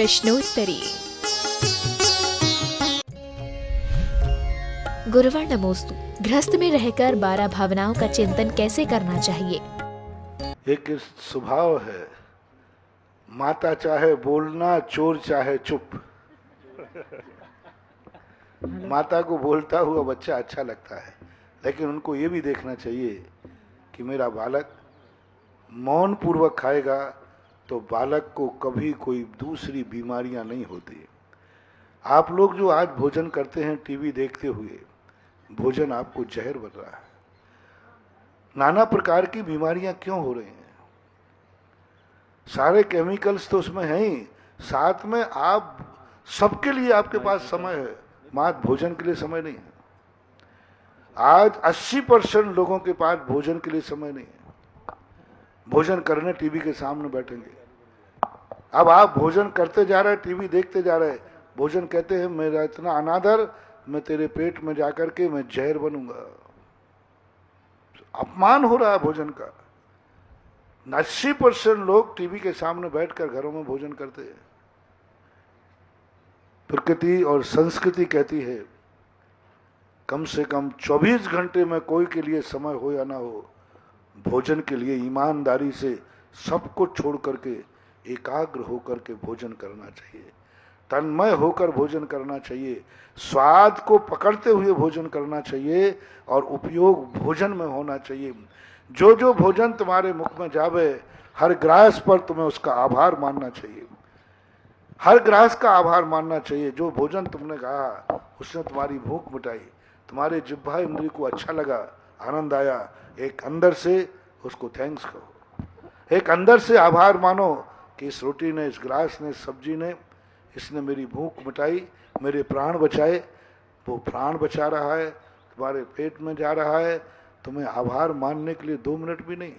प्रश्नोत्तरी। गुरुवर नमोस्तु। गृहस्थ में रहकर 12 भावनाओं का चिंतन कैसे करना चाहिए? एक स्वभाव है, माता चाहे बोलना, चोर चाहे चुप। माता को बोलता हुआ बच्चा अच्छा लगता है, लेकिन उनको ये भी देखना चाहिए कि मेरा बालक मौन पूर्वक खाएगा तो बालक को कभी कोई दूसरी बीमारियां नहीं होती। आप लोग जो आज भोजन करते हैं टीवी देखते हुए, भोजन आपको जहर बन रहा है। नाना प्रकार की बीमारियां क्यों हो रही हैं? सारे केमिकल्स तो उसमें हैं ही, साथ में आप सबके लिए आपके पास समय है, मात्र भोजन के लिए समय नहीं है। आज 80% लोगों के पास भोजन के लिए समय नहीं है। भोजन करने टीवी के सामने बैठेंगे। अब आप भोजन करते जा रहे हैं, टीवी देखते जा रहे हैं, भोजन कहते हैं मेरा इतना अनादर, मैं तेरे पेट में जाकर के मैं जहर बनूंगा। अपमान हो रहा है भोजन का। 80% लोग टीवी के सामने बैठकर घरों में भोजन करते हैं। प्रकृति और संस्कृति कहती है कम से कम 24 घंटे में कोई के लिए समय हो या ना हो, भोजन के लिए ईमानदारी से सब कुछ छोड़ करके एकाग्र होकर के भोजन करना चाहिए, तन्मय होकर भोजन करना चाहिए, स्वाद को पकड़ते हुए भोजन करना चाहिए और उपयोग भोजन में होना चाहिए। जो जो भोजन तुम्हारे मुख में जावे, हर ग्रास पर तुम्हें उसका आभार मानना चाहिए। हर ग्रास का आभार मानना चाहिए। जो भोजन तुमने खाया उसने तुम्हारी भूख मिटाई, तुम्हारे जिह्वा इंद्रिय को अच्छा लगा, आनंद आया, एक अंदर से उसको थैंक्स कहो, एक अंदर से आभार मानो कि इस रोटी ने, इस ग्रास ने, इस सब्जी ने, इसने मेरी भूख मिटाई, मेरे प्राण बचाए। वो प्राण बचा रहा है, तुम्हारे पेट में जा रहा है, तुम्हें आभार मानने के लिए 2 मिनट भी नहीं।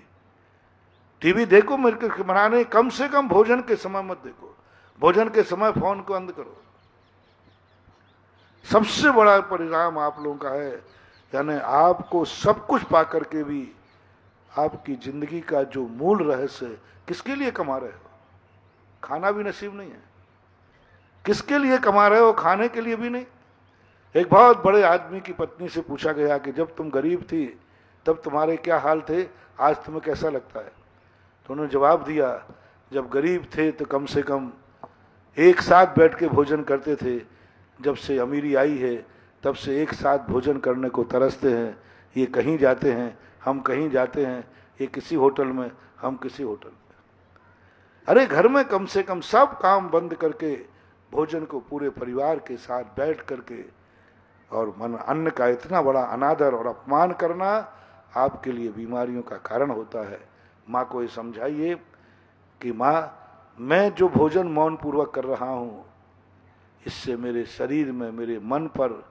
टीवी देखो मेरे को मनाने, कम से कम भोजन के समय मत देखो। भोजन के समय फोन को बंद करो। सबसे बड़ा परिणाम आप लोगों का है, यानी आपको सब कुछ पा करके भी आपकी जिंदगी का जो मूल रहस्य, किसके लिए कमा रहे हो? खाना भी नसीब नहीं है। किसके लिए कमा रहे हो? खाने के लिए भी नहीं। एक बहुत बड़े आदमी की पत्नी से पूछा गया कि जब तुम गरीब थी तब तुम्हारे क्या हाल थे, आज तुम्हें कैसा लगता है? तो उन्होंने जवाब दिया, जब गरीब थे तो कम से कम एक साथ बैठ के भोजन करते थे, जब से अमीरी आई है तब से एक साथ भोजन करने को तरसते हैं। ये कहीं जाते हैं, हम कहीं जाते हैं, ये किसी होटल में, हम किसी होटल में। अरे घर में कम से कम सब काम बंद करके भोजन को पूरे परिवार के साथ बैठ करके, और मन अन्न का इतना बड़ा अनादर और अपमान करना आपके लिए बीमारियों का कारण होता है। माँ को ये समझाइए कि माँ, मैं जो भोजन मौन पूर्वक कर रहा हूँ, इससे मेरे शरीर में, मेरे मन पर,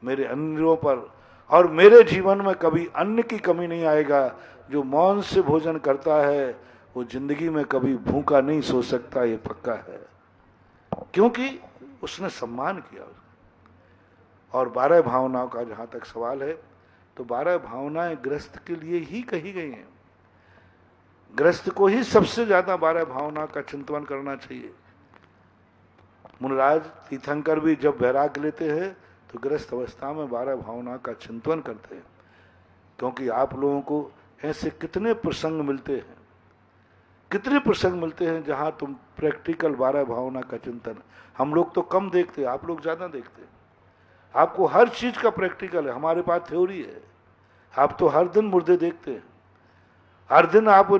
मेरे इंद्रियों पर और मेरे जीवन में कभी अन्न की कमी नहीं आएगा। जो मौन से भोजन करता है वो जिंदगी में कभी भूखा नहीं सो सकता, ये पक्का है, क्योंकि उसने सम्मान किया। और 12 भावनाओं का जहां तक सवाल है, तो 12 भावनाएं गृहस्थ के लिए ही कही गई हैं। गृहस्थ को ही सबसे ज्यादा 12 भावना का चिंतन करना चाहिए। मुनिराज तीर्थंकर भी जब वैराग्य लेते हैं तो गृहस्थ अवस्था में 12 भावना का चिंतन करते हैं, क्योंकि आप लोगों को ऐसे कितने प्रसंग मिलते हैं, कितने प्रसंग मिलते हैं जहां तुम प्रैक्टिकल 12 भावना का चिंतन, हम लोग तो कम देखते, आप लोग ज्यादा देखते हैं। आपको हर चीज का प्रैक्टिकल है, हमारे पास थ्योरी है। आप तो हर दिन मुर्दे देखते हैं, हर दिन आप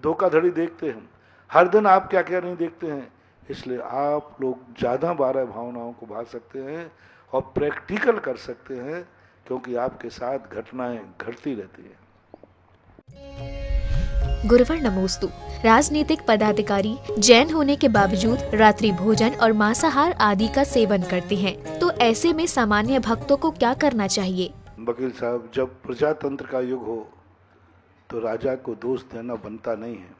धोखाधड़ी देखते हैं, हर दिन आप क्या क्या नहीं देखते हैं। इसलिए आप लोग ज्यादा 12 भावनाओं को भा सकते हैं और प्रैक्टिकल कर सकते हैं, क्योंकि आपके साथ घटनाएं घटती रहती हैं। गुरुवर नमोस्तु। राजनीतिक पदाधिकारी जैन होने के बावजूद रात्रि भोजन और मांसाहार आदि का सेवन करते हैं, तो ऐसे में सामान्य भक्तों को क्या करना चाहिए? वकील साहब, जब प्रजातंत्र का युग हो तो राजा को दोष देना बनता नहीं है।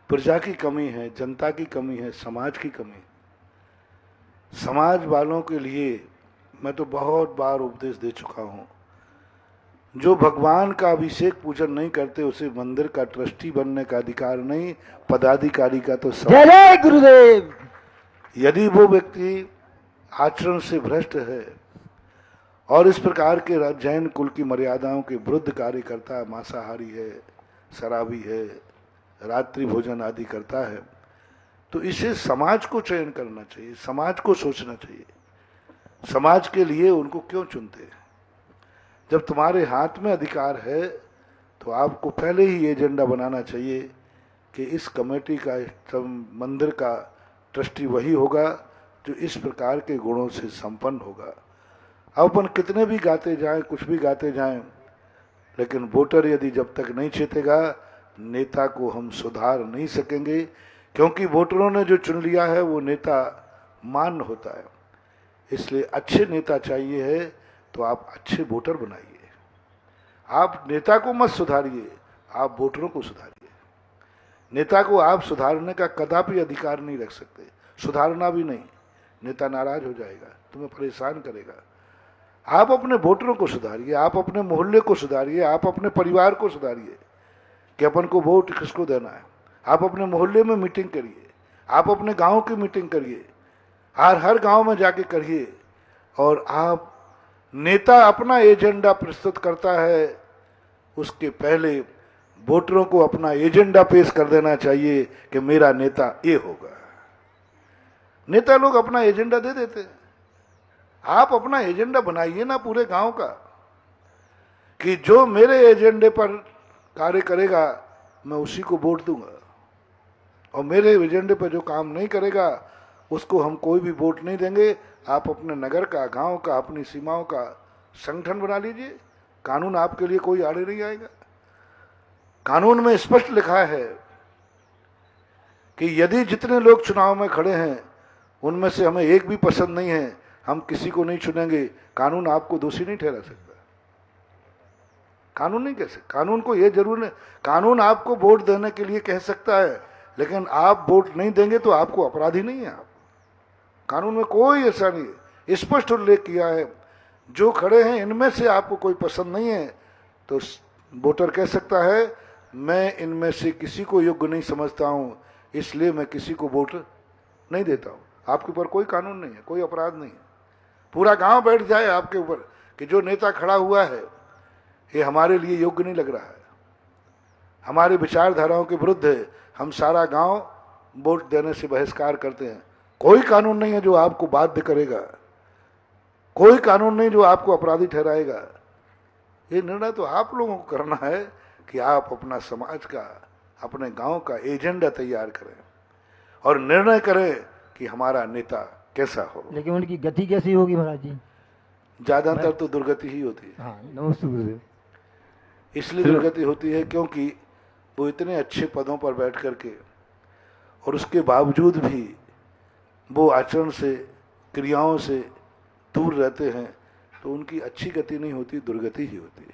प्रजा की कमी है, जनता की कमी है, समाज की कमी है। समाज वालों के लिए मैं तो बहुत बार उपदेश दे चुका हूँ, जो भगवान का अभिषेक पूजन नहीं करते उसे मंदिर का ट्रस्टी बनने का अधिकार नहीं, पदाधिकारी का तो जय गुरुदेव। यदि वो व्यक्ति आचरण से भ्रष्ट है और इस प्रकार के जैन कुल की मर्यादाओं के विरुद्ध कार्य करता है, मांसाहारी है, शराबी है, रात्रि भोजन आदि करता है, तो इसे समाज को चयन करना चाहिए, समाज को सोचना चाहिए, समाज के लिए उनको क्यों चुनते हैं। जब तुम्हारे हाथ में अधिकार है तो आपको पहले ही एजेंडा बनाना चाहिए कि इस कमेटी का, इस मंदिर का ट्रस्टी वही होगा जो इस प्रकार के गुणों से संपन्न होगा। अब अपन कितने भी गाते जाएं, कुछ भी गाते जाएं, लेकिन वोटर यदि जब तक नहीं चेतेगा, नेता को हम सुधार नहीं सकेंगे, क्योंकि वोटरों ने जो चुन लिया है वो नेता मान्य होता है। इसलिए अच्छे नेता चाहिए है तो आप अच्छे वोटर बनाइए। आप नेता को मत सुधारिए, आप वोटरों को सुधारिए। नेता को आप सुधारने का कदापि अधिकार नहीं रख सकते, सुधारना भी नहीं। नेता नाराज हो जाएगा, तुम्हें परेशान करेगा। आप अपने वोटरों को सुधारिए, आप अपने मोहल्ले को सुधारिए, आप अपने परिवार को सुधारिए कि अपन को वोट किसको देना है। आप अपने मोहल्ले में मीटिंग करिए, आप अपने गांव की मीटिंग करिए, हर गांव में जाके करिए। और आप नेता अपना एजेंडा प्रस्तुत करता है, उसके पहले वोटरों को अपना एजेंडा पेश कर देना चाहिए कि मेरा नेता ये होगा। नेता लोग अपना एजेंडा दे देते हैं, आप अपना एजेंडा बनाइए ना पूरे गांव का, कि जो मेरे एजेंडे पर कार्य करेगा मैं उसी को वोट दूंगा, और मेरे एजेंडे पर जो काम नहीं करेगा उसको हम कोई भी वोट नहीं देंगे। आप अपने नगर का, गांव का, अपनी सीमाओं का संगठन बना लीजिए, कानून आपके लिए कोई आड़े नहीं आएगा। कानून में स्पष्ट लिखा है कि यदि जितने लोग चुनाव में खड़े हैं उनमें से हमें एक भी पसंद नहीं है, हम किसी को नहीं चुनेंगे। कानून आपको दोषी नहीं ठहरा सकता, कानून नहीं कह सकता। कानून को यह जरूर नहीं, कानून आपको वोट देने के लिए कह सकता है, लेकिन आप वोट नहीं देंगे तो आपको अपराधी नहीं है। आप, कानून में कोई ऐसा नहीं है, स्पष्ट उल्लेख किया है जो खड़े हैं इनमें से आपको कोई पसंद नहीं है तो वोटर कह सकता है मैं इनमें से किसी को योग्य नहीं समझता हूं, इसलिए मैं किसी को वोट नहीं देता हूं। आपके ऊपर कोई कानून नहीं है, कोई अपराध नहीं है। पूरा गांव बैठ जाए आपके ऊपर कि जो नेता खड़ा हुआ है ये हमारे लिए योग्य नहीं लग रहा है, हमारी विचारधाराओं के विरुद्ध है, हम सारा गांव वोट देने से बहिष्कार करते हैं। कोई कानून नहीं है जो आपको बाध्य करेगा, कोई कानून नहीं जो आपको अपराधी ठहराएगा। ये निर्णय तो आप लोगों को करना है कि आप अपना समाज का, अपने गांव का एजेंडा तैयार करें और निर्णय करें कि हमारा नेता कैसा हो। लेकिन उनकी गति कैसी होगी महाराज जी? ज्यादातर तो दुर्गति ही होती है। हाँ, नमस्ते गुरुदेव। इसलिए दुर्गति होती है क्योंकि वो इतने अच्छे पदों पर बैठ करके और उसके बावजूद भी वो आचरण से, क्रियाओं से दूर रहते हैं, तो उनकी अच्छी गति नहीं होती, दुर्गति ही होती है।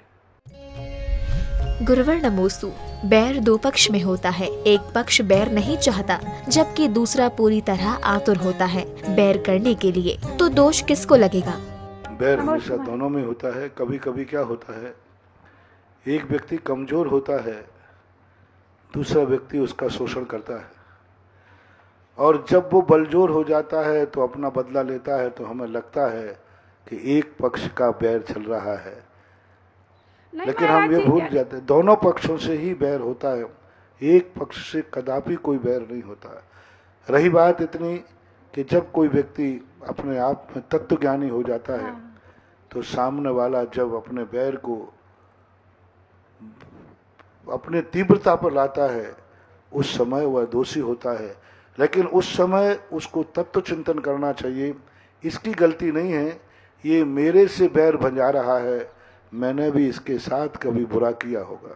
गुरुवर नमोस्तु। बैर दो पक्ष में होता है, एक पक्ष बैर नहीं चाहता जबकि दूसरा पूरी तरह आतुर होता है बैर करने के लिए, तो दोष किसको लगेगा? बैर हमेशा दोनों में होता है। कभी कभी क्या होता है, एक व्यक्ति कमजोर होता है, दूसरा व्यक्ति उसका शोषण करता है, और जब वो बलजोर हो जाता है तो अपना बदला लेता है, तो हमें लगता है कि एक पक्ष का बैर चल रहा है, लेकिन हम ये भूल जाते हैं दोनों पक्षों से ही बैर होता है, एक पक्ष से कदापि कोई बैर नहीं होता। रही बात इतनी कि जब कोई व्यक्ति अपने आप में तत्व ज्ञानी हो जाता है तो सामने वाला जब अपने बैर को अपने तीव्रता पर लाता है उस समय वह दोषी होता है, लेकिन उस समय उसको तत्व चिंतन करना चाहिए। इसकी गलती नहीं है, ये मेरे से बैर भंजा रहा है, मैंने भी इसके साथ कभी बुरा किया होगा,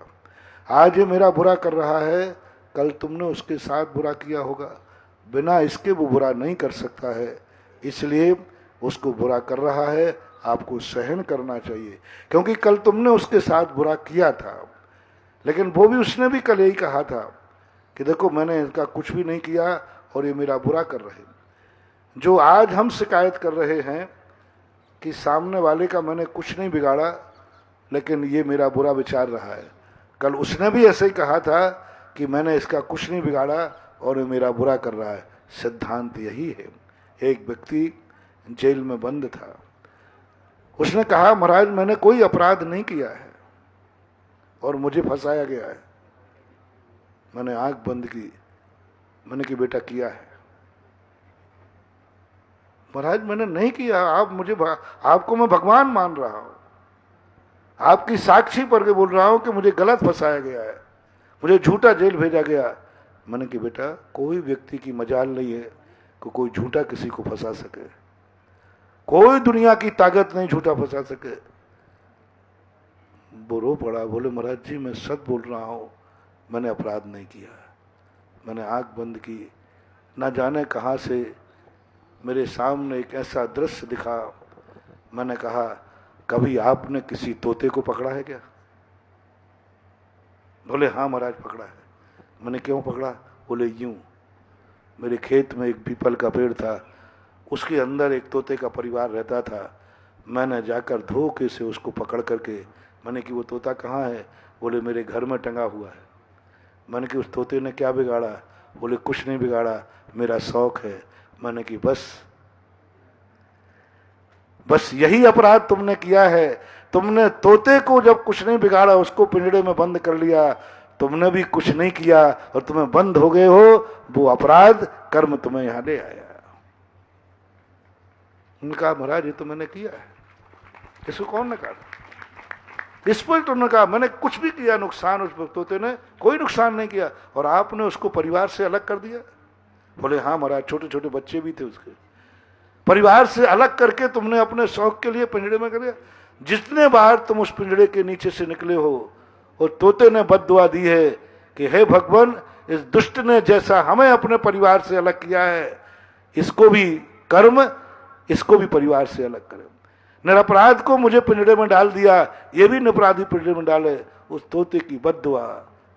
आज ये मेरा बुरा कर रहा है, कल तुमने उसके साथ बुरा किया होगा, बिना इसके वो बुरा नहीं कर सकता है, इसलिए उसको बुरा कर रहा है, आपको सहन करना चाहिए, क्योंकि कल तुमने उसके साथ बुरा किया था, लेकिन वो भी, उसने भी कल यही कहा था कि देखो मैंने इनका कुछ भी नहीं किया और ये मेरा बुरा कर रहे हैं। जो आज हम शिकायत कर रहे हैं कि सामने वाले का मैंने कुछ नहीं बिगाड़ा लेकिन ये मेरा बुरा विचार रहा है, कल उसने भी ऐसे ही कहा था कि मैंने इसका कुछ नहीं बिगाड़ा और ये मेरा बुरा कर रहा है। सिद्धांत यही है एक व्यक्ति जेल में बंद था। उसने कहा, महाराज मैंने कोई अपराध नहीं किया है और मुझे फंसाया गया है। मैंने आंख बंद की, मैंने कि बेटा किया है। महाराज मैंने नहीं किया, आपको मैं भगवान मान रहा हूं, आपकी साक्षी पर के बोल रहा हूं कि मुझे गलत फंसाया गया है, मुझे झूठा जेल भेजा गया। मैंने कि बेटा कोई व्यक्ति की मजाल नहीं है कि कोई झूठा किसी को फंसा सके, कोई दुनिया की ताकत नहीं झूठा फंसा सके। वो रो पड़ा, बोले महाराज जी मैं सच बोल रहा हूं, मैंने अपराध नहीं किया। मैंने आंख बंद की, ना जाने कहां से मेरे सामने एक ऐसा दृश्य दिखा। मैंने कहा, कभी आपने किसी तोते को पकड़ा है क्या? बोले हाँ महाराज पकड़ा है। मैंने क्यों पकड़ा? बोले यूं, मेरे खेत में एक पीपल का पेड़ था, उसके अंदर एक तोते का परिवार रहता था। मैंने जाकर धोखे से उसको पकड़ करके, मैंने कि वो तोता कहाँ है? बोले मेरे घर में टंगा हुआ है। मैंने कि उस तोते ने क्या बिगाड़ा? बोले कुछ नहीं बिगाड़ा, मेरा शौक है। मैंने कि बस यही अपराध तुमने किया है। तुमने तोते को जब कुछ नहीं बिगाड़ा उसको पिंजड़े में बंद कर लिया, तुमने भी कुछ नहीं किया और तुम्हें बंद हो गए हो। वो अपराध कर्म तुम्हें यहां ले आया। उनका महाराज ये तो मैंने किया है, इसको कौन ने कहा? इस पर तो उन्होंने कहा मैंने कुछ भी किया नुकसान, उस तोते ने कोई नुकसान नहीं किया और आपने उसको परिवार से अलग कर दिया। बोले हाँ महाराज, छोटे छोटे बच्चे भी थे उसके, परिवार से अलग करके तुमने अपने शौक के लिए पिंजड़े में कर दिया। जितने बार तुम उस पिंजड़े के नीचे से निकले हो और तोते ने बद्दुआ दी है कि हे भगवान, इस दुष्ट ने जैसा हमें अपने परिवार से अलग किया है, इसको भी कर्म, इसको भी परिवार से अलग करें। निरपराध को मुझे पिंजड़े में डाल दिया, ये भी निरपराधी पिंजड़े में डाले। उस तोते की बद्दुआ,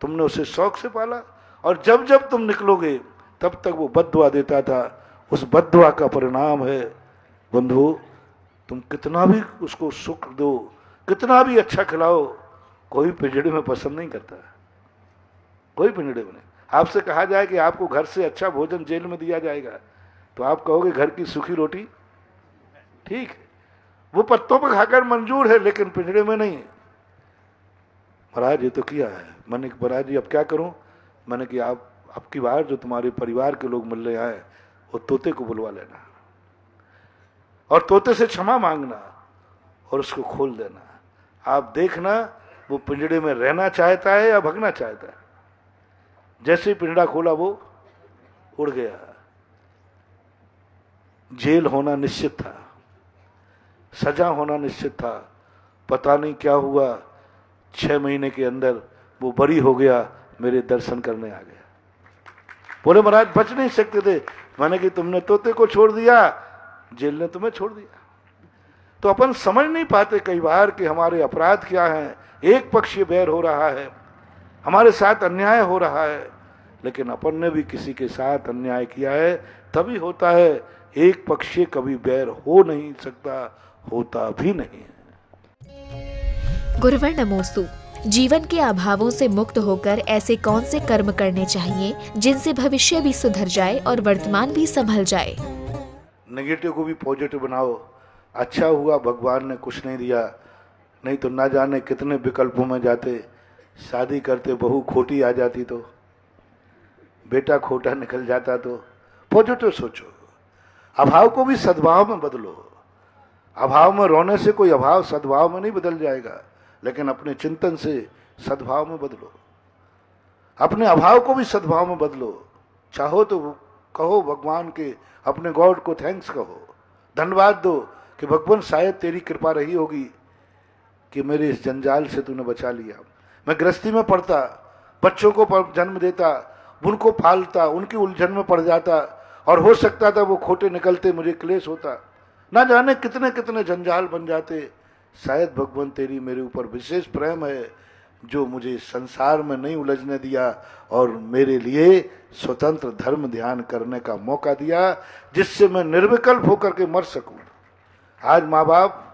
तुमने उसे शौक से पाला और जब जब तुम निकलोगे तब तक वो बद्दुआ देता था। उस बद्दुआ का परिणाम है बंधु, तुम कितना भी उसको सुख दो, कितना भी अच्छा खिलाओ, कोई पिंजड़े में पसंद नहीं करता, कोई पिंजड़े में नहीं। आपसे कहा जाए कि आपको घर से अच्छा भोजन जेल में दिया जाएगा तो आप कहोगे घर की सूखी रोटी ठीक है, वो पत्तों पर खाकर मंजूर है लेकिन पिंजड़े में नहीं। महाराज ये तो किया है। मैंने महाराज जी अब क्या करूं? मैंने कि आप आपकी बार जो तुम्हारे परिवार के लोग मिलने आए वो तोते को बुलवा लेना और तोते से क्षमा मांगना और उसको खोल देना। आप देखना वो पिंजड़े में रहना चाहता है या भगना चाहता है। जैसे ही पिंजड़ा खोला वो उड़ गया। जेल होना निश्चित था, सजा होना निश्चित था। पता नहीं क्या हुआ, 6 महीने के अंदर वो बरी हो गया, मेरे दर्शन करने आ गया। बोले महाराज बच नहीं सकते थे। मैंने कि तुमने तोते को छोड़ दिया, जेल ने तुम्हें छोड़ दिया। तो अपन समझ नहीं पाते कई बार कि हमारे अपराध क्या हैं। एक पक्षीय बैर हो रहा है, हमारे साथ अन्याय हो रहा है, लेकिन अपन ने भी किसी के साथ अन्याय किया है तभी होता है। एक पक्षीय कभी बैर हो नहीं सकता, होता भी नहीं है। गुरुवर नमोस्तु। जीवन के अभावों से मुक्त होकर ऐसे कौन से कर्म करने चाहिए जिनसे भविष्य भी सुधर जाए और वर्तमान भी संभल जाए? नेगेटिव को भी पॉजिटिव बनाओ। अच्छा हुआ भगवान ने कुछ नहीं दिया, नहीं तो ना जाने कितने विकल्पों में जाते। शादी करते बहू खोटी आ जाती तो, बेटा खोटा निकल जाता तो। पॉजिटिव सोचो, अभाव को भी सद्भाव में बदलो। अभाव में रोने से कोई अभाव सद्भाव में नहीं बदल जाएगा, लेकिन अपने चिंतन से सद्भाव में बदलो। अपने अभाव को भी सद्भाव में बदलो। चाहो तो कहो भगवान के, अपने गॉड को थैंक्स कहो, धन्यवाद दो कि भगवान शायद तेरी कृपा रही होगी कि मेरे इस जंजाल से तूने बचा लिया। मैं गृहस्थी में पड़ता, बच्चों को जन्म देता, उनको पालता, उनकी उलझन में पड़ जाता और हो सकता था वो खोटे निकलते, मुझे क्लेश होता, ना जाने कितने कितने जंजाल बन जाते। शायद भगवान तेरी मेरे ऊपर विशेष प्रेम है जो मुझे संसार में नहीं उलझने दिया और मेरे लिए स्वतंत्र धर्म ध्यान करने का मौका दिया, जिससे मैं निर्विकल्प होकर के मर सकूं। आज माँ बाप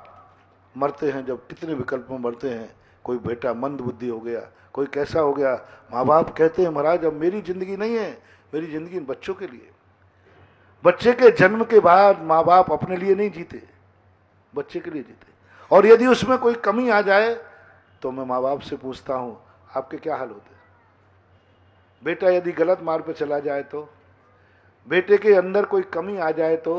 मरते हैं जब कितने विकल्प में मरते हैं। कोई बेटा मंद बुद्धि हो गया, कोई कैसा हो गया, माँ बाप कहते हैं महाराज अब मेरी जिंदगी नहीं है, मेरी जिंदगी इन बच्चों के लिए। बच्चे के जन्म के बाद माँ बाप अपने लिए नहीं जीते, बच्चे के लिए जीते। और यदि उसमें कोई कमी आ जाए तो मैं माँ बाप से पूछता हूँ आपके क्या हाल होते? बेटा यदि गलत मार्ग पे चला जाए तो, बेटे के अंदर कोई कमी आ जाए तो,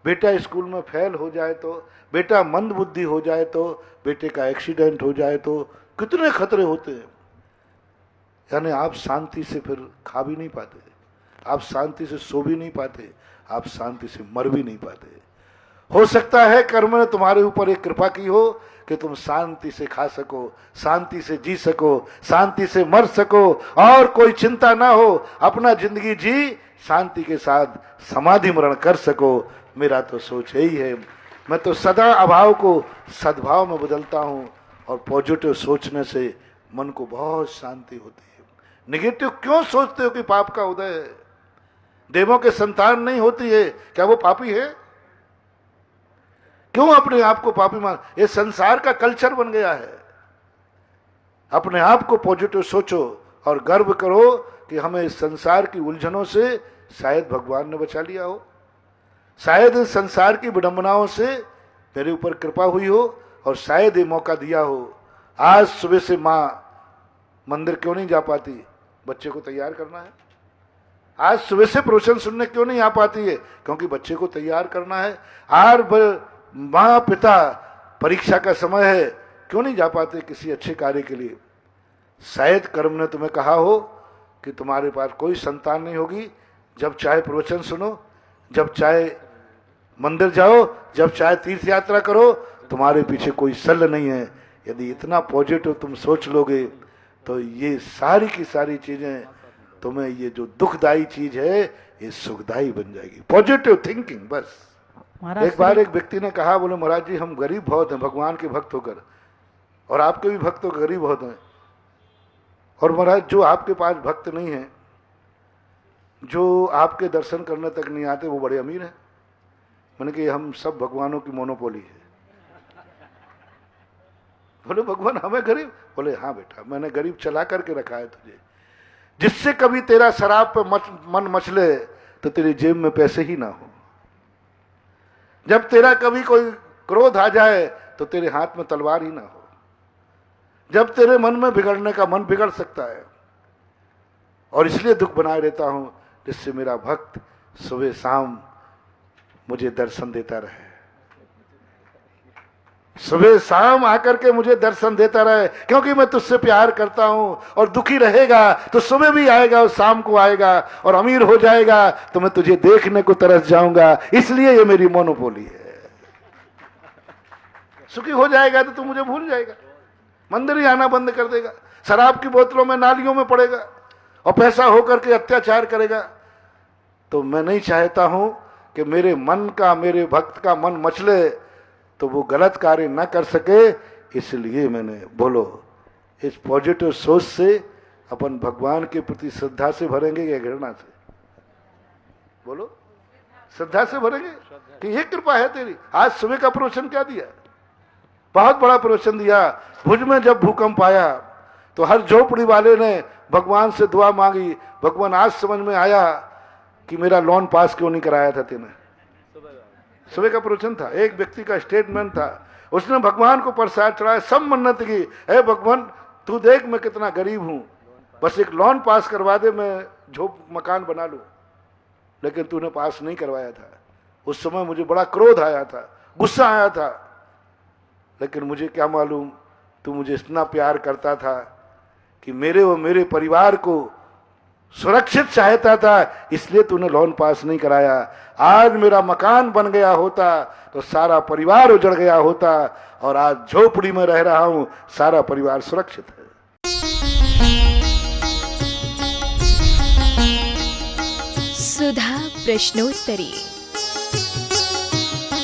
बेटा स्कूल में फेल हो जाए तो, बेटा मंद बुद्धि हो जाए तो, बेटे का एक्सीडेंट हो जाए तो कितने खतरे होते हैं। यानी आप शांति से फिर खा भी नहीं पाते, आप शांति से सो भी नहीं पाते, आप शांति से मर भी नहीं पाते। हो सकता है कर्म ने तुम्हारे ऊपर एक कृपा की हो कि तुम शांति से खा सको, शांति से जी सको, शांति से मर सको और कोई चिंता ना हो, अपना जिंदगी जी शांति के साथ समाधि मरण कर सको। मेरा तो सोच यही है। मैं तो सदा अभाव को सद्भाव में बदलता हूँ और पॉजिटिव सोचने से मन को बहुत शांति होती है। निगेटिव क्यों सोचते हो कि पाप का उदय है? देवों के संतान नहीं होती है, क्या वो पापी है? क्यों अपने आप को पापी मान? ये संसार का कल्चर बन गया है। अपने आप को पॉजिटिव सोचो और गर्व करो कि हमें इस संसार की उलझनों से शायद भगवान ने बचा लिया हो, शायद इस संसार की विडंबनाओं से मेरे ऊपर कृपा हुई हो और शायद ये मौका दिया हो। आज सुबह से माँ मंदिर क्यों नहीं जा पाती? बच्चे को तैयार करना है। आज सुबह से प्रवचन सुनने क्यों नहीं आ पाती है? क्योंकि बच्चे को तैयार करना है। आज माँ पिता परीक्षा का समय है, क्यों नहीं जा पाते किसी अच्छे कार्य के लिए? शायद कर्म ने तुम्हें कहा हो कि तुम्हारे पास कोई संतान नहीं होगी। जब चाहे प्रवचन सुनो, जब चाहे मंदिर जाओ, जब चाहे तीर्थ यात्रा करो, तुम्हारे पीछे कोई सल नहीं है। यदि इतना पॉजिटिव तुम सोच लोगे तो ये सारी की सारी चीजें तुम्हें, ये जो दुखदायी चीज है ये सुखदायी बन जाएगी। पॉजिटिव थिंकिंग बस। एक बार एक व्यक्ति ने कहा, बोले महाराज जी हम गरीब बहुत हैं भगवान के भक्त होकर, और आपके भी भक्त होकर गरीब बहुत हैं, और महाराज जो आपके पास भक्त नहीं है, जो आपके दर्शन करने तक नहीं आते, वो बड़े अमीर हैं। मैंने कहा हम सब भगवानों की मोनोपोली है। बोले भगवान हमें गरीब? बोले हाँ बेटा, मैंने गरीब चला करके रखा है तुझे। जिससे कभी तेरा शराब पे मन मचले तो तेरी जेब में पैसे ही ना हो। जब तेरा कभी कोई क्रोध आ जाए तो तेरे हाथ में तलवार ही ना हो। जब तेरे मन में बिगड़ने का मन बिगड़ सकता है, और इसलिए दुख बनाए रहता हूं जिससे मेरा भक्त सुबह शाम मुझे दर्शन देता रहे, सुबह शाम आकर के मुझे दर्शन देता रहे, क्योंकि मैं तुझसे प्यार करता हूं। और दुखी रहेगा तो सुबह भी आएगा और शाम को आएगा, और अमीर हो जाएगा तो मैं तुझे देखने को तरस जाऊंगा। इसलिए ये मेरी मोनोपोली है। सुखी हो जाएगा तो तू मुझे भूल जाएगा, मंदिर ही आना बंद कर देगा, शराब की बोतलों में नालियों में पड़ेगा और पैसा होकर के अत्याचार करेगा। तो मैं नहीं चाहता हूं कि मेरे मन का, मेरे भक्त का मन मचले तो वो गलत कार्य ना कर सके। इसलिए मैंने बोलो इस पॉजिटिव सोच से अपन भगवान के प्रति श्रद्धा से भरेंगे या घृणा से? बोलो श्रद्धा से भरेंगे कि ये कृपा है तेरी। आज सुबह का प्रवचन क्या दिया? बहुत बड़ा प्रवचन दिया। भुज में जब भूकंप आया तो हर झोपड़ी वाले ने भगवान से दुआ मांगी। भगवान आज समझ में आया कि मेरा लोन पास क्यों नहीं कराया था तेने। सुबह का प्रवचन था, एक व्यक्ति का स्टेटमेंट था, उसने भगवान को प्रसाद चढ़ाया, सब मन्नत की, हे भगवान तू देख मैं कितना गरीब हूं, बस एक लोन पास करवा दे, मैं झोप मकान बना लूं। लेकिन तूने पास नहीं करवाया था। उस समय मुझे बड़ा क्रोध आया था, गुस्सा आया था, लेकिन मुझे क्या मालूम तू मुझे इतना प्यार करता था कि मेरे और मेरे परिवार को सुरक्षित चाहता था, इसलिए तूने लोन पास नहीं कराया। आज मेरा मकान बन गया होता तो सारा परिवार उजड़ गया होता, और आज झोपड़ी में रह रहा हूं, सारा परिवार सुरक्षित है। सुधा प्रश्नोत्तरी।